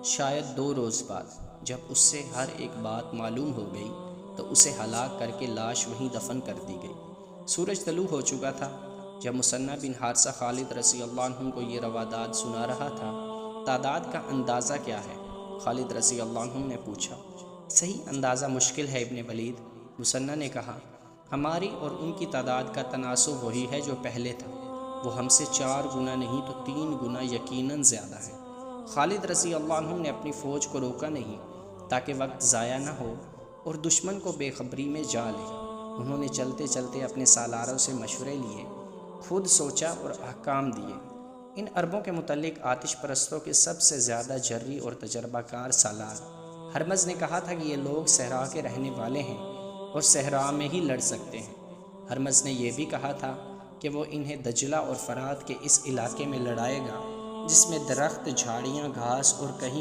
شاید 2 روز بعد جب اس سے ہر ایک بات معلوم ہو گئی تو اسے ہلاک کر کے لاش وہیں دفن کر دی گئی۔ سورج طلوع ہو چکا تھا جب مثنہ بن حارثہ خالد رضی اللہ عنہ کو یہ رواداد سنا رہا تھا۔ تعداد کا اندازہ کیا ہے؟ خالد رضی اللہ عنہ نے پوچھا۔ صحیح اندازہ مشکل ہے ابن ولید، مثنہ نے کہا۔ ہماری اور ان کی تعداد کا تناسب وہی ہے جو پہلے تھا، وہ ہم سے 4 گنا نہیں تو 3 گنا یقیناً زیادہ ہے۔ خالد رضی اللہ عنہ نے اپنی فوج کو روکا نہیں تاکہ وقت ضائع نہ ہو اور دشمن کو بے خبری میں جا لے۔ انہوں نے چلتے چلتے اپنے سالاروں سے مشورے لیے، خود سوچا اور احکام دیے۔ ان عربوں کے متعلق آتش پرستوں کے سب سے زیادہ جرری اور تجربہ کار سالار ہرمز نے کہا تھا کہ یہ لوگ صحرا کے رہنے والے ہیں اور صحرا میں ہی لڑ سکتے ہیں۔ ہرمز نے یہ بھی کہا تھا کہ وہ انہیں دجلہ اور فرات کے اس علاقے میں لڑائے گا جس میں درخت، جھاڑیاں، گھاس اور کہیں